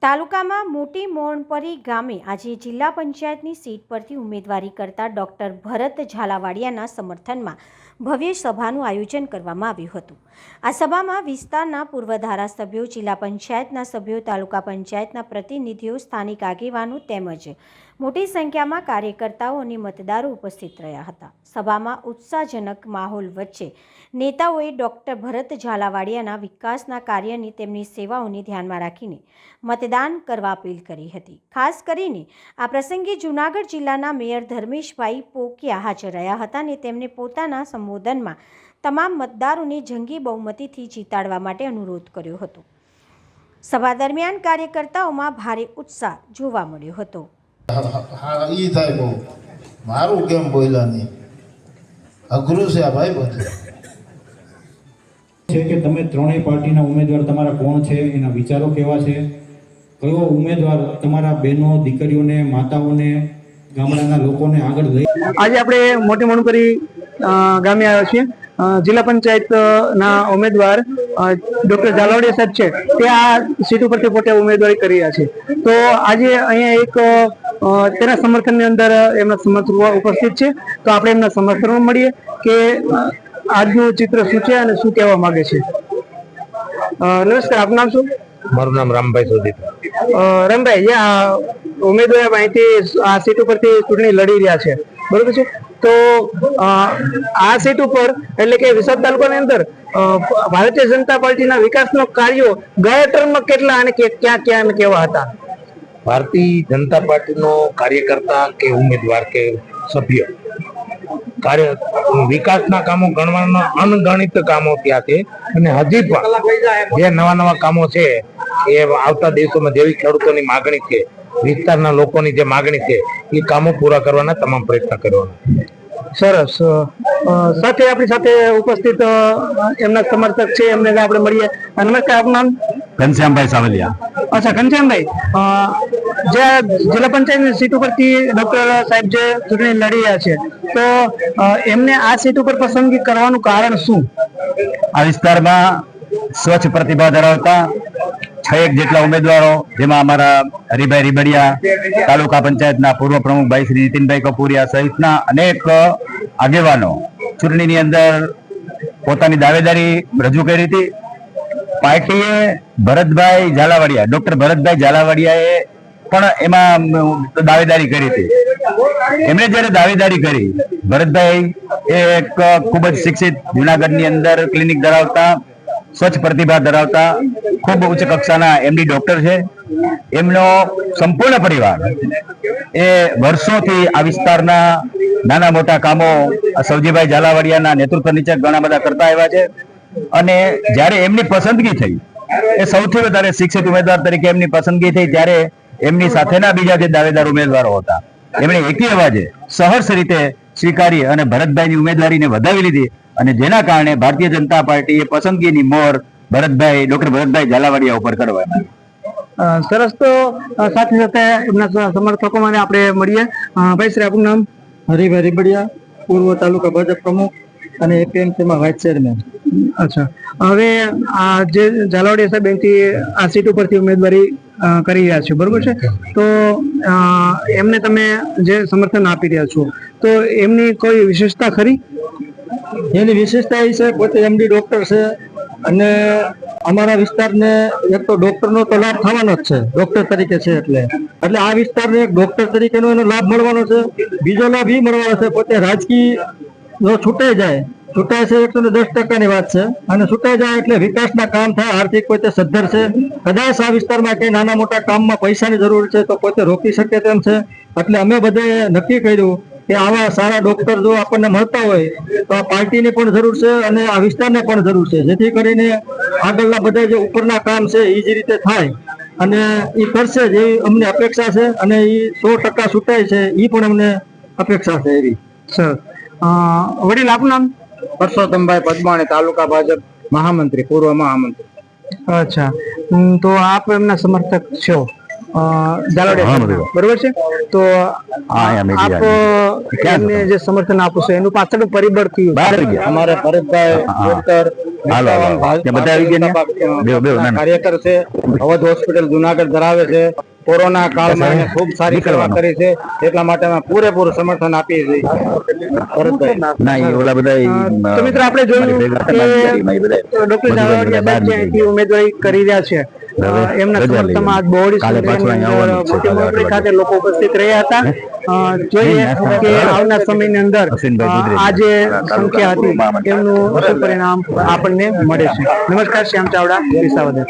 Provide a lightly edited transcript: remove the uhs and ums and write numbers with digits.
તાલુકામાં મોટી મોણપરી ગામે આજે જિલ્લા પંચાયતની સીટ પરથી ઉમેદવારી કરતા ડોક્ટર ભરત ઝાલાવાડિયાના સમર્થનમાં ભવ્ય સભાનું આયોજન કરવામાં આવ્યું હતું। આ સભામાં વિસ્તારના પૂર્વ ધારાસભ્યો, જિલ્લા પંચાયતના સભ્યો, તાલુકા પંચાયતના પ્રતિનિધિઓ, સ્થાનિક આગેવાનો તેમજ મોટી સંખ્યામાં કાર્યકર્તાઓ અને મતદારો ઉપસ્થિત રહ્યા હતા। સભામાં ઉત્સાહજનક માહોલ વચ્ચે નેતાઓએ ડોક્ટર ભરત ઝાલાવાડિયાના વિકાસના કાર્યની તેમની સેવાઓને ધ્યાનમાં રાખીને મતદાન કરવા અપીલ કરી હતી। ખાસ કરીને આ પ્રસંગે જૂનાગઢ જિલ્લાના મેયર ધર્મેશભાઈ પોકિયા હાજર રહ્યા હતા અને તેમણે પોતાના સંબોધનમાં તમામ મતદારોને જંગી બહુમતીથી જીતાડવા માટે અનુરોધ કર્યો હતો। સભા દરમિયાન કાર્યકર્તાઓમાં ભારે ઉત્સાહ જોવા મળ્યો હતો। ઈ થાય બહુ મારું કેમ બોલ્યા નહીં અઘરું છે આ ભાઈ બધું છે કે તમે ત્રણેય પાર્ટીના ઉમેદવાર તમારા કોણ છે, એના વિચારો કેવા છે, કયો ઉમેદવાર તમારા બહેનો, દીકરીઓને, માતાઓને, ગામડાના લોકોને આગળ લઈ। આજે આપણે મોટી મોણપરી ગામે આવ્યા છીએ। જિલ્લા પંચાયતના ઉમેદવાર ડોક્ટર ઝાલાવાડિયા સાહેબ છે, તે આ સીટ ઉપરથી પોતે ઉમેદવારી કરી રહ્યા છે। તો આજે અહીંયા એક તેના સમર્થનની અંદર એમના સમર્થકો ઉપસ્થિત છે, તો આપણે એમના સમર્થનમાં મળીએ કે આજનું ચિત્ર શું છે અને શું કહેવા માંગે છે। નમસ્કાર, આપનું નામ શું? મારું નામ રામભાઈ સોદીપરા। રામભાઈ, આ ઉમેદવાર અહીંથી આ સીટ ઉપરથી ચૂંટણી લડી રહ્યા છે, બરોબર છે? તો આ સીટ ઉપર એટલે કે વિસાવદર તાલુકાની અંદર ભારતીય જનતા પાર્ટીના વિકાસનો કાર્યો ગયા ટર્મમાં કેટલા અને ક્યાં ક્યાં અને કેવા હતા? ભારતીય જનતા પાર્ટીનો કાર્યકર્તા કે ઉમેદવાર કે સભ્ય વિકાસના કામો ગણવાના અનગણિત કામો ત્યાં છે અને હજી પણ જે નવા નવા કામો છે એ આવતા દિવસોમાં જેવી ખેડૂતોની માગણી છે, વિસ્તારના લોકોની જે માગણી છે એ કામો પૂરા કરવાના તમામ પ્રયત્ન કરવાના। સરસ। સાથે આપણી સાથે ઉપસ્થિત એમના સમર્થક છે, એમને આપણે મળીએ। નમસ્કાર, આપનું નામ? ઘનશ્યામભાઈ સાવલિયા। અચ્છા, ઘનશ્યામભાઈ, જે જિલ્લા પંચાયતની સીટ ઉપરથી ડોક્ટર સાહેબ જે ચૂંટણી લડી રહ્યા છે, તો એમને આ સીટ ઉપર પસંદગી કરવાનું કારણ શું? આ વિસ્તારમાં સ્વચ્છ પ્રતિભા ધરાવતા 6 જેટલા ઉમેદવારો, જેમાં અમારા હરિભાઈ રીબડિયા, તાલુકા પંચાયતના પૂર્વ પ્રમુખ ભાઈ શ્રી નીતિનભાઈ કપૂરિયા સહિતના અનેક આગેવાનો ચૂંટણીની અંદર પોતાની દાવેદારી રજૂ કરી હતી। પાર્ટીએ ભરતભાઈ ઝાલાવાડિયા, ડોક્ટર ભરતભાઈ ઝાલાવાડિયાએ પણ એમાં દાવેદારી કરી હતી। એમણે જયારે દાવેદારી કરી, ભરતભાઈ એ એક ખૂબ જ શિક્ષિત, જુનાગઢની અંદર ક્લિનિક ધરાવતા, સ્વચ્છ પ્રતિભા ધરાવતા, ખૂબ ઉચ્ચ કક્ષાના એમડી ડોક્ટર છે। એમનો સંપૂર્ણ પરિવાર એ વર્ષોથી આ વિસ્તારના નાના મોટા કામો સવજીભાઈ ઝાલાવાડિયાના નેતૃત્વ નીચે ઘણા બધા કરતા આવ્યા છે અને જ્યારે એમની પસંદગી થઈ, એ સૌથી વધારે શિક્ષિત ઉમેદવાર તરીકે એમની પસંદગી થઈ, ત્યારે એમની સાથેના બીજા જે દાવેદાર ઉમેદવારો હતા એમણે એકી અવાજે સહર્ષ રીતે સ્વીકારી અને ભરતભાઈની ઉમેદવારીને વધાવી લીધી અને જેના કારણે ભારતીય જનતા પાર્ટીએ પસંદગીની મોહર ડોક્ટર ભરતભાઈ ઝાલાવાડિયા ઉપર કરવામાં આવી। સરસ। તો સાથે સાથે એમના સમર્થકો માટે આપણે મળીએ। ભાઈ શ્રી, આપનું નામ? હરિભાઈ રીબડિયા, પૂર્વ તાલુકા ભાજપ પ્રમુખ અને એપીએમસીમાં વાઇસ ચેરમેન। અચ્છા, હવે આ જે ઝાલાવાડિયા સાહેબ એમથી આ સીટ ઉપરથી ઉમેદવારી કરી રહ્યા છો, બરોબર છે? તો એમને તમે જે સમર્થન આપી રહ્યા છો, તો એમની કોઈ વિશેષતા ખરી? એની વિશેષતા એ છે, પોતે એમડી ડોક્ટર છે અને અમારા વિસ્તારને એક તો ડોક્ટરનો તો લાભ થવાનો જ છે, ડોક્ટર તરીકે છે એટલે આ વિસ્તારને એક ડોક્ટર તરીકેનો એનો લાભ મળવાનો છે। બીજો લાભ એ મળવાનો છે, પોતે રાજકીય જો છૂટાઈ છે 110%ની વાત છે અને છૂટાઈ જાય એટલે વિકાસના કામ થાય, આર્થિક પોતે સદ્ધર છે। કદાચ આ વિસ્તારમાં કંઈ નાના મોટા કામમાં પૈસાની જરૂર છે તો પોતે રોકી શકે તેમ છે। એટલે અમે બધાએ નક્કી કર્યું કે આવા સારા ડોક્ટર જો આપણને મળતા હોય તો આ પાર્ટીની પણ જરૂર છે અને આ વિસ્તારને પણ જરૂર છે, જેથી કરીને આગળના બધા જે ઉપરના કામ છે એ જ રીતે થાય અને એ કરશે જેવી અમને અપેક્ષા છે અને એ 100% છૂટાય છે એ પણ અમને અપેક્ષા છે એવી। સર, વડીલ, આપનું નામ? પરસોત્તમભાઈ પદમાણી, તાલુકા ભાજપ મહામંત્રી, પૂર્વ મહામંત્રી। અચ્છા, તો આપ એમના સમર્થક છો ઝાલાવાડિયા, બરોબર છે? તો આપ એમને જે સમર્થન આપો છો એનું પાછળનું પરિબળ કયું? અમારે ભરતભાઈ ડોક્ટર હાલો, હાલો. ત્યાં બધા આવી ગયા ને? બેહો, બેહો, ના, ના. કાર્યકર છે, અવધ હોસ્પિટલ જુનાગઢ ધરાવે છે. કોરોના કાળમાં એને ખૂબ સારી સેવા કરી છે, એટલા માટે અમે પૂરેપૂરું સમર્થન આપીએ છીએ. ભરતભાઈ. ના, એ ઓલા બધા તો મિત્રો આપણે જોયું કે ડોક્ટર ઝાલાવાડિયા સાહેબ જે અહીંથી ઉમેદવારી કરી રહ્યા છે એમના સમર્થનમાં આજ બહોળી સંખ્યાની અંદર મોટી મોટી ખાતે લોકો ઉપસ્થિત રહ્યા હતા. જોઈએ કે આવનાર સમયની અંદર આ જે સંખ્યા હતી એમનું શું પરિણામ આપણને મળે છે. નમસ્કાર, શ્યામ ચાવડા, વિસાવદર.